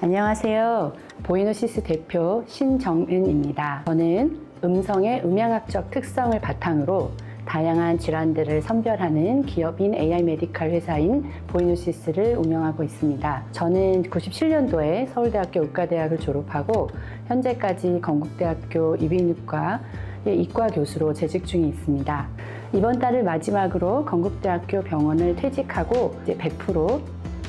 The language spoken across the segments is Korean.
안녕하세요. 보이노시스 대표 신정은입니다. 저는 음성의 음향학적 특성을 바탕으로 다양한 질환들을 선별하는 기업인 AI 메디칼 회사인 보이노시스를 운영하고 있습니다. 저는 97년도에 서울대학교 의과대학을 졸업하고 현재까지 건국대학교 이비인후과 이과 교수로 재직 중에 있습니다. 이번 달을 마지막으로 건국대학교 병원을 퇴직하고 이제 100%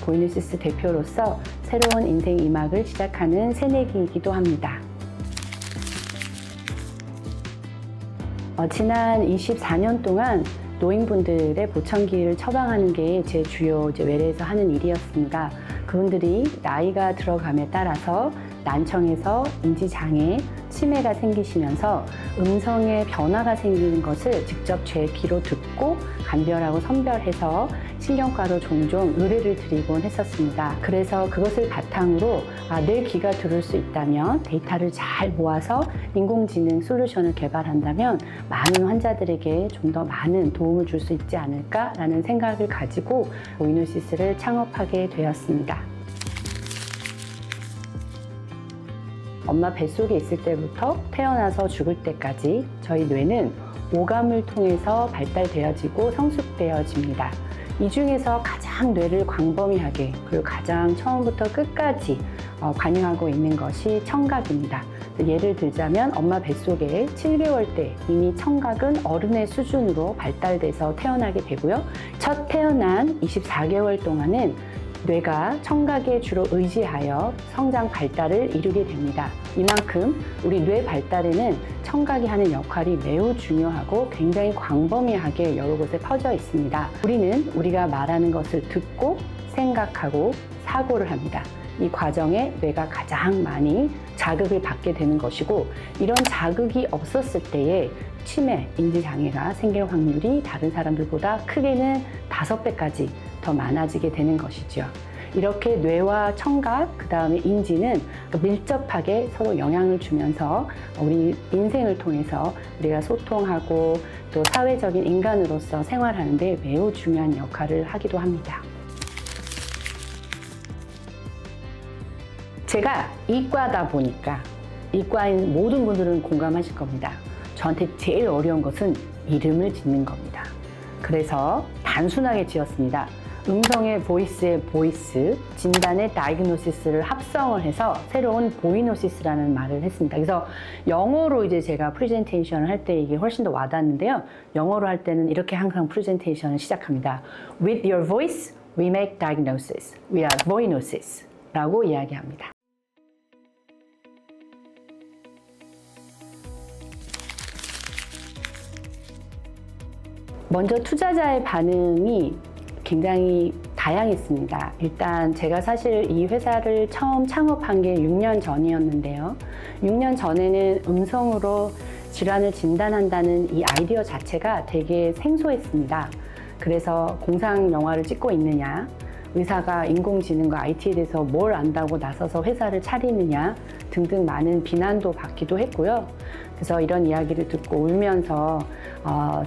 보이노시스 대표로서 새로운 인생 2막을 시작하는 새내기이기도 합니다. 지난 24년 동안 노인분들의 보청기를 처방하는 게 제 주요 외래에서 하는 일이었습니다. 그분들이 나이가 들어감에 따라서 난청에서 인지장애, 치매가 생기시면서 음성에 변화가 생기는 것을 직접 제 귀로 듣고 감별하고 선별해서 신경과로 종종 의뢰를 드리곤 했었습니다. 그래서 그것을 바탕으로 내 귀가 들을 수 있다면 데이터를 잘 모아서 인공지능 솔루션을 개발한다면 많은 환자들에게 좀 더 많은 도움을 줄 수 있지 않을까라는 생각을 가지고 보이노시스를 창업하게 되었습니다. 엄마 뱃속에 있을 때부터 태어나서 죽을 때까지 저희 뇌는 오감을 통해서 발달되어지고 성숙되어집니다. 이 중에서 가장 뇌를 광범위하게 그리고 가장 처음부터 끝까지 관여하고 있는 것이 청각입니다. 예를 들자면 엄마 뱃속에 7개월 때 이미 청각은 어른의 수준으로 발달돼서 태어나게 되고요. 첫 태어난 24개월 동안은 뇌가 청각에 주로 의지하여 성장 발달을 이루게 됩니다. 이만큼 우리 뇌 발달에는 청각이 하는 역할이 매우 중요하고 굉장히 광범위하게 여러 곳에 퍼져 있습니다. 우리는 우리가 말하는 것을 듣고 생각하고 사고를 합니다. 이 과정에 뇌가 가장 많이 자극을 받게 되는 것이고, 이런 자극이 없었을 때에 치매, 인지장애가 생길 확률이 다른 사람들보다 크게는 5배까지 더 많아지게 되는 것이죠. 이렇게 뇌와 청각, 그 다음에 인지는 밀접하게 서로 영향을 주면서 우리 인생을 통해서 우리가 소통하고 또 사회적인 인간으로서 생활하는 데 매우 중요한 역할을 하기도 합니다. 제가 이과다 보니까 이과인 모든 분들은 공감하실 겁니다. 저한테 제일 어려운 것은 이름을 짓는 겁니다. 그래서 단순하게 지었습니다. 음성의 보이스의 보이스, 진단의 다이그노시스를 합성을 해서 새로운 보이노시스라는 말을 했습니다. 그래서 영어로 이제 제가 프레젠테이션을 할 때 이게 훨씬 더 와닿는데요. 영어로 할 때는 이렇게 항상 프레젠테이션을 시작합니다. With your voice, we make diagnosis. We are Boinosis 라고 이야기합니다. 먼저 투자자의 반응이 굉장히 다양했습니다. 일단 제가 사실 이 회사를 처음 창업한 게 6년 전이었는데요. 6년 전에는 음성으로 질환을 진단한다는 이 아이디어 자체가 되게 생소했습니다. 그래서 공상 영화를 찍고 있느냐, 의사가 인공지능과 IT에 대해서 뭘 안다고 나서서 회사를 차리느냐 등등 많은 비난도 받기도 했고요. 그래서 이런 이야기를 듣고 울면서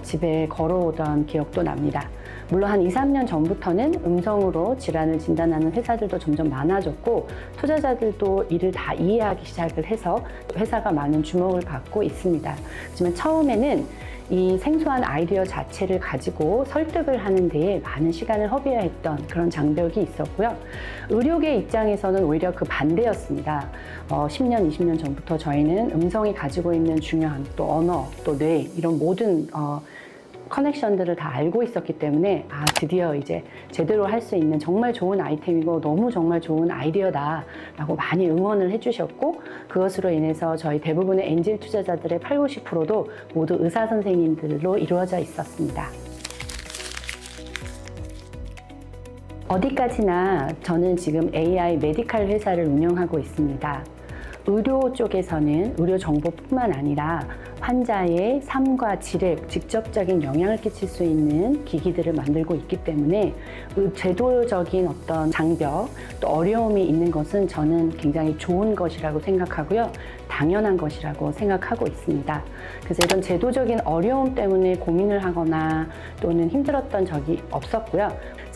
집에 걸어오던 기억도 납니다. 물론 한 2, 3년 전부터는 음성으로 질환을 진단하는 회사들도 점점 많아졌고, 투자자들도 이를 다 이해하기 시작을 해서 회사가 많은 주목을 받고 있습니다. 하지만 처음에는 이 생소한 아이디어 자체를 가지고 설득을 하는 데에 많은 시간을 허비해야 했던 그런 장벽이 있었고요. 의료계 입장에서는 오히려 그 반대였습니다. 10년, 20년 전부터 저희는 음성이 가지고 있는 중요한 또 언어, 또 뇌, 이런 모든 커넥션들을 다 알고 있었기 때문에 드디어 이제 제대로 할 수 있는 정말 좋은 아이템이고 너무 정말 좋은 아이디어다 라고 많이 응원을 해주셨고, 그것으로 인해서 저희 대부분의 엔젤 투자자들의 80~90%도 모두 의사 선생님들로 이루어져 있었습니다. 어디까지나 저는 지금 AI 메디칼 회사를 운영하고 있습니다. 의료 쪽에서는 의료 정보뿐만 아니라 환자의 삶과 질에 직접적인 영향을 끼칠 수 있는 기기들을 만들고 있기 때문에 제도적인 어떤 장벽, 또 어려움이 있는 것은 저는 굉장히 좋은 것이라고 생각하고요. 당연한 것이라고 생각하고 있습니다. 그래서 이런 제도적인 어려움 때문에 고민을 하거나 또는 힘들었던 적이 없었고요.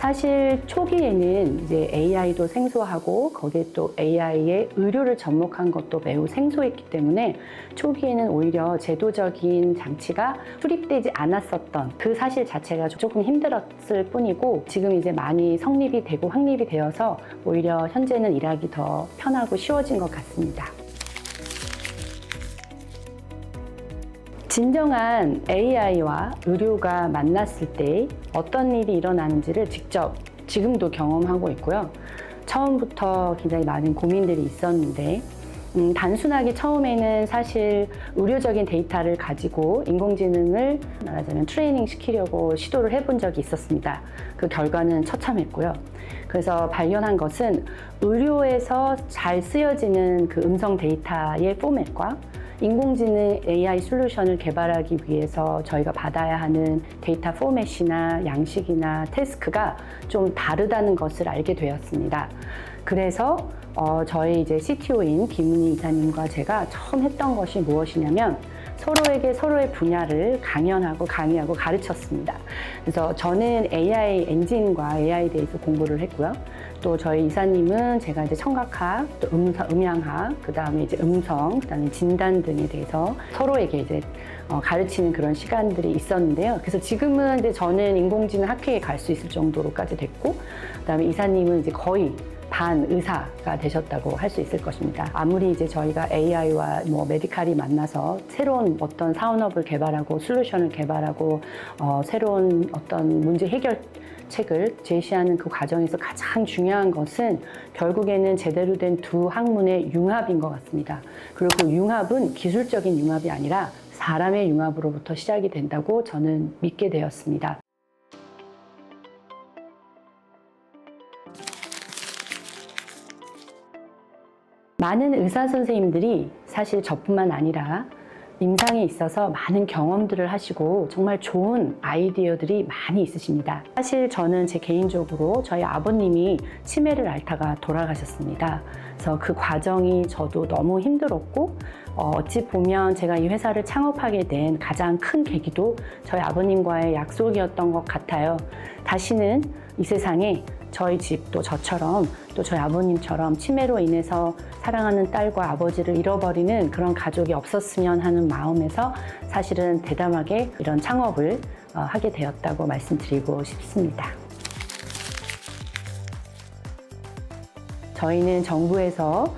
사실 초기에는 이제 AI도 생소하고 거기에 또 AI의 의료를 접목한 것도 매우 생소했기 때문에 초기에는 오히려 제도적인 장치가 수립되지 않았었던 그 사실 자체가 조금 힘들었을 뿐이고, 지금 이제 많이 성립이 되고 확립이 되어서 오히려 현재는 일하기 더 편하고 쉬워진 것 같습니다. 진정한 AI와 의료가 만났을 때 어떤 일이 일어나는지를 직접 지금도 경험하고 있고요. 처음부터 굉장히 많은 고민들이 있었는데, 단순하게 처음에는 사실 의료적인 데이터를 가지고 인공지능을 말하자면 트레이닝 시키려고 시도를 해본 적이 있었습니다. 그 결과는 처참했고요. 그래서 발견한 것은 의료에서 잘 쓰여지는 그 음성 데이터의 포맷과 인공지능 AI 솔루션을 개발하기 위해서 저희가 받아야 하는 데이터 포맷이나 양식이나 태스크가 좀 다르다는 것을 알게 되었습니다. 그래서 저희 이제 CTO인 김은희 이사님과 제가 처음 했던 것이 무엇이냐면 서로에게 서로의 분야를 강연하고 강의하고 가르쳤습니다. 그래서 저는 AI 엔진과 AI에 대해서 공부를 했고요. 또 저희 이사님은 제가 이제 청각학, 또 음향학, 그 다음에 이제 음성, 그 다음에 진단 등에 대해서 서로에게 이제 가르치는 그런 시간들이 있었는데요. 그래서 지금은 이제 저는 인공지능 학회에 갈 수 있을 정도로까지 됐고, 그 다음에 이사님은 이제 거의 반 의사가 되셨다고 할 수 있을 것입니다. 아무리 이제 저희가 AI와 메디칼이 만나서 새로운 어떤 산업을 개발하고 솔루션을 개발하고 새로운 어떤 문제 해결책을 제시하는 그 과정에서 가장 중요한 것은 결국에는 제대로 된 두 학문의 융합인 것 같습니다. 그리고 그 융합은 기술적인 융합이 아니라 사람의 융합으로부터 시작이 된다고 저는 믿게 되었습니다. 많은 의사 선생님들이 사실 저뿐만 아니라 임상에 있어서 많은 경험들을 하시고 정말 좋은 아이디어들이 많이 있으십니다. 사실 저는 제 개인적으로 저희 아버님이 치매를 앓다가 돌아가셨습니다. 그래서 그 과정이 저도 너무 힘들었고, 어찌 보면 제가 이 회사를 창업하게 된 가장 큰 계기도 저희 아버님과의 약속이었던 것 같아요. 다시는 이 세상에 저희 집도 저처럼 또 저희 아버님처럼 치매로 인해서 사랑하는 딸과 아버지를 잃어버리는 그런 가족이 없었으면 하는 마음에서 사실은 대담하게 이런 창업을 하게 되었다고 말씀드리고 싶습니다. 저희는 정부에서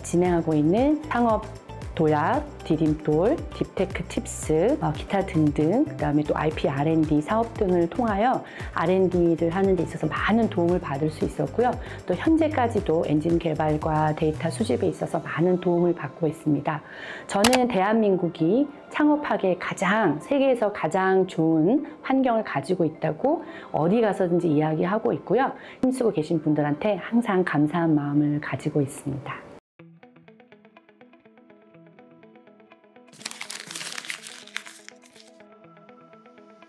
진행하고 있는 창업 도약, 디딤돌, 딥테크 팁스, 기타 등등, 그 다음에 또 IP R&D 사업 등을 통하여 R&D를 하는 데 있어서 많은 도움을 받을 수 있었고요. 또 현재까지도 엔진 개발과 데이터 수집에 있어서 많은 도움을 받고 있습니다. 저는 대한민국이 창업하기에 세계에서 가장 좋은 환경을 가지고 있다고 어디 가서든지 이야기하고 있고요. 힘쓰고 계신 분들한테 항상 감사한 마음을 가지고 있습니다.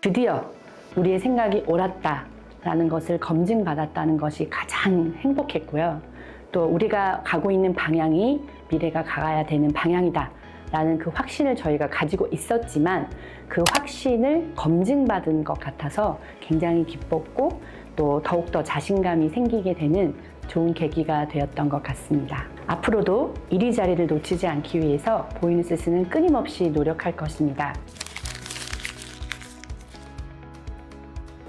드디어 우리의 생각이 옳았다라는 것을 검증받았다는 것이 가장 행복했고요. 또 우리가 가고 있는 방향이 미래가 가야 되는 방향이다라는 그 확신을 저희가 가지고 있었지만 그 확신을 검증받은 것 같아서 굉장히 기뻤고, 또 더욱더 자신감이 생기게 되는 좋은 계기가 되었던 것 같습니다. 앞으로도 이리자리를 놓치지 않기 위해서 보이누세스는 끊임없이 노력할 것입니다.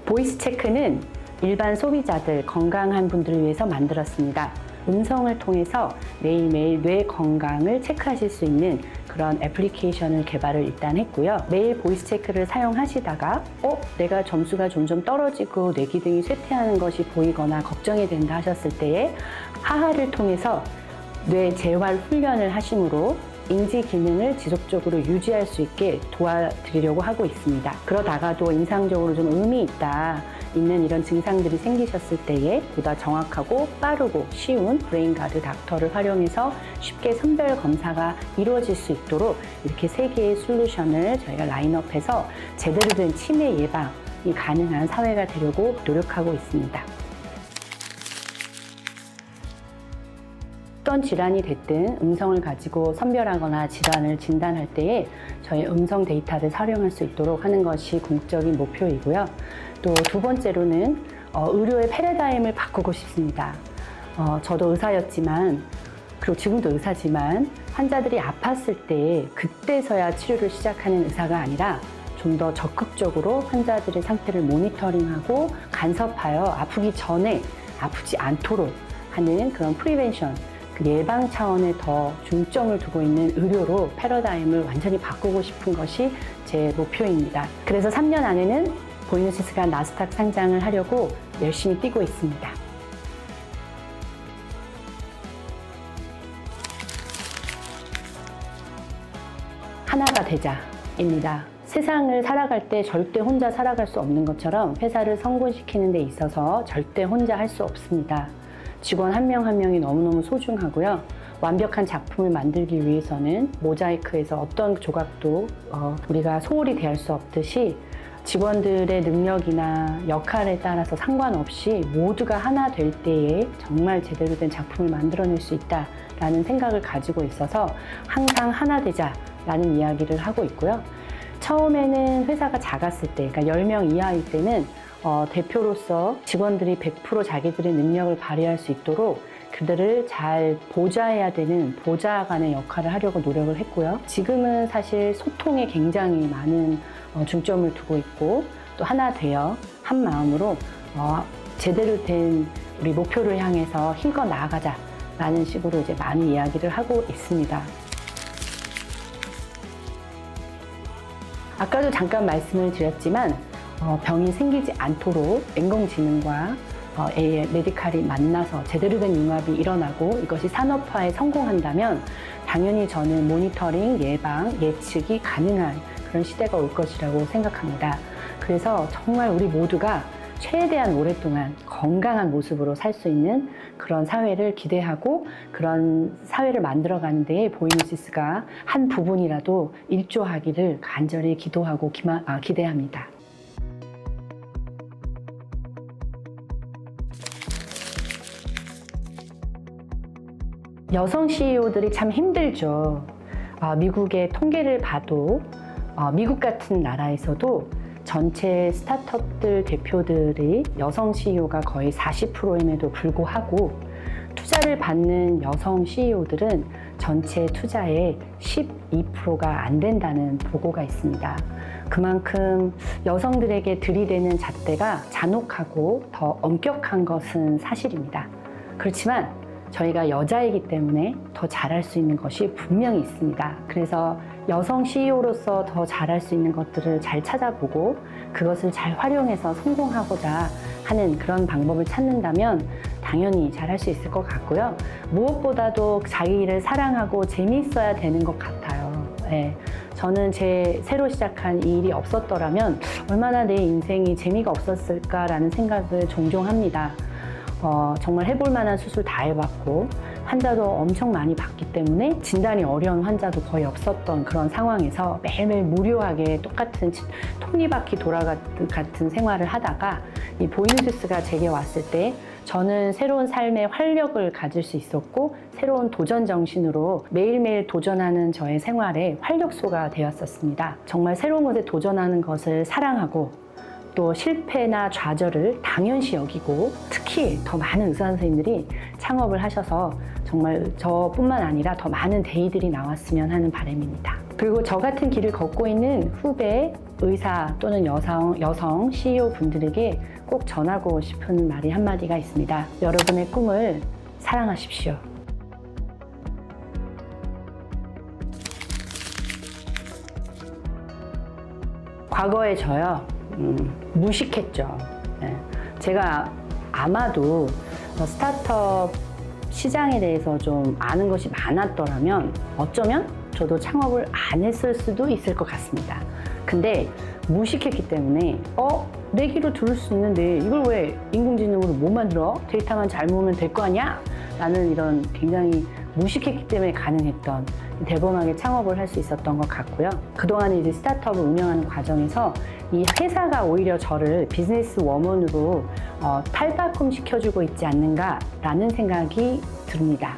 보이스 체크는 일반 소비자들, 건강한 분들을 위해서 만들었습니다. 음성을 통해서 매일매일 뇌 건강을 체크하실 수 있는 그런 애플리케이션을 개발을 일단 했고요. 매일 보이스 체크를 사용하시다가 내가 점수가 점점 떨어지고 뇌 기능이 쇠퇴하는 것이 보이거나 걱정이 된다 하셨을 때에 하하를 통해서 뇌 재활 훈련을 하심으로 인지 기능을 지속적으로 유지할 수 있게 도와드리려고 하고 있습니다. 그러다가도 임상적으로 좀 의미 있는 이런 증상들이 생기셨을 때에 보다 정확하고 빠르고 쉬운 브레인가드 닥터를 활용해서 쉽게 선별 검사가 이루어질 수 있도록 이렇게 3개의 솔루션을 저희가 라인업해서 제대로 된 치매 예방이 가능한 사회가 되려고 노력하고 있습니다. 어떤 질환이 됐든 음성을 가지고 선별하거나 질환을 진단할 때에 저희 음성 데이터를 활용할 수 있도록 하는 것이 궁극적인 목표이고요. 또 두 번째로는 의료의 패러다임을 바꾸고 싶습니다. 저도 의사였지만, 그리고 지금도 의사지만 환자들이 아팠을 때 그때서야 치료를 시작하는 의사가 아니라 좀 더 적극적으로 환자들의 상태를 모니터링하고 간섭하여 아프기 전에 아프지 않도록 하는 그런 프리벤션, 그 예방 차원에 더 중점을 두고 있는 의료로 패러다임을 완전히 바꾸고 싶은 것이 제 목표입니다. 그래서 3년 안에는 보이노시스가 나스닥 상장을 하려고 열심히 뛰고 있습니다. 하나가 되자입니다. 세상을 살아갈 때 절대 혼자 살아갈 수 없는 것처럼 회사를 성공시키는 데 있어서 절대 혼자 할 수 없습니다. 직원 한 명 한 명이 너무너무 소중하고요. 완벽한 작품을 만들기 위해서는 모자이크에서 어떤 조각도 우리가 소홀히 대할 수 없듯이 직원들의 능력이나 역할에 따라서 상관없이 모두가 하나 될 때에 정말 제대로 된 작품을 만들어낼 수 있다라는 생각을 가지고 있어서 항상 하나 되자라는 이야기를 하고 있고요. 처음에는 회사가 작았을 때, 그러니까 10명 이하일 때는 대표로서 직원들이 100% 자기들의 능력을 발휘할 수 있도록 그들을 잘 보좌해야 되는 보좌관의 역할을 하려고 노력을 했고요. 지금은 사실 소통에 굉장히 많은 중점을 두고 있고 또 하나 되어 한 마음으로 제대로 된 우리 목표를 향해서 힘껏 나아가자라는 식으로 이제 많은 이야기를 하고 있습니다. 아까도 잠깐 말씀을 드렸지만 병이 생기지 않도록 인공지능과 AI, 메디칼이 만나서 제대로 된 융합이 일어나고 이것이 산업화에 성공한다면 당연히 저는 모니터링, 예방, 예측이 가능한 그런 시대가 올 것이라고 생각합니다. 그래서 정말 우리 모두가 최대한 오랫동안 건강한 모습으로 살 수 있는 그런 사회를 기대하고 그런 사회를 만들어가는 데에 보이노시스가 한 부분이라도 일조하기를 간절히 기도하고 기대합니다. 여성 CEO들이 참 힘들죠. 미국의 통계를 봐도 미국 같은 나라에서도 전체 스타트업들 대표들이 여성 CEO가 거의 40%임에도 불구하고 투자를 받는 여성 CEO들은 전체 투자의 12%가 안 된다는 보고가 있습니다. 그만큼 여성들에게 들이대는 잣대가 잔혹하고 더 엄격한 것은 사실입니다. 그렇지만 저희가 여자이기 때문에 더 잘할 수 있는 것이 분명히 있습니다. 그래서 여성 CEO로서 더 잘할 수 있는 것들을 잘 찾아보고 그것을 잘 활용해서 성공하고자 하는 그런 방법을 찾는다면 당연히 잘할 수 있을 것 같고요. 무엇보다도 자기 일을 사랑하고 재미있어야 되는 것 같아요. 네. 저는 제 새로 시작한 이 일이 없었더라면 얼마나 내 인생이 재미가 없었을까라는 생각을 종종 합니다. 정말 해볼 만한 수술 다 해봤고 환자도 엄청 많이 봤기 때문에 진단이 어려운 환자도 거의 없었던 그런 상황에서 매일매일 무료하게 똑같은 톱니바퀴 돌아가듯 같은 생활을 하다가 이 보이노시스가 제게 왔을 때 저는 새로운 삶의 활력을 가질 수 있었고 새로운 도전 정신으로 매일매일 도전하는 저의 생활에 활력소가 되었었습니다. 정말 새로운 것에 도전하는 것을 사랑하고 또 실패나 좌절을 당연시 여기고 특히 더 많은 의사 선생님들이 창업을 하셔서 정말 저뿐만 아니라 더 많은 대의들이 나왔으면 하는 바람입니다. 그리고 저 같은 길을 걷고 있는 후배 의사 또는 여성 CEO 분들에게 꼭 전하고 싶은 말이 한마디가 있습니다. 여러분의 꿈을 사랑하십시오. 과거에 저요. 무식했죠. 네. 제가 아마도 스타트업 시장에 대해서 좀 아는 것이 많았더라면 어쩌면 저도 창업을 안 했을 수도 있을 것 같습니다. 근데 무식했기 때문에 내 귀로 들을 수 있는데 이걸 왜 인공지능으로 못 만들어? 데이터만 잘 모으면 될 거 아니야? 라는 이런 굉장히 무식했기 때문에 가능했던 대범하게 창업을 할 수 있었던 것 같고요. 그동안 이제 스타트업을 운영하는 과정에서 이 회사가 오히려 저를 비즈니스 워먼으로 탈바꿈 시켜주고 있지 않는가라는 생각이 듭니다.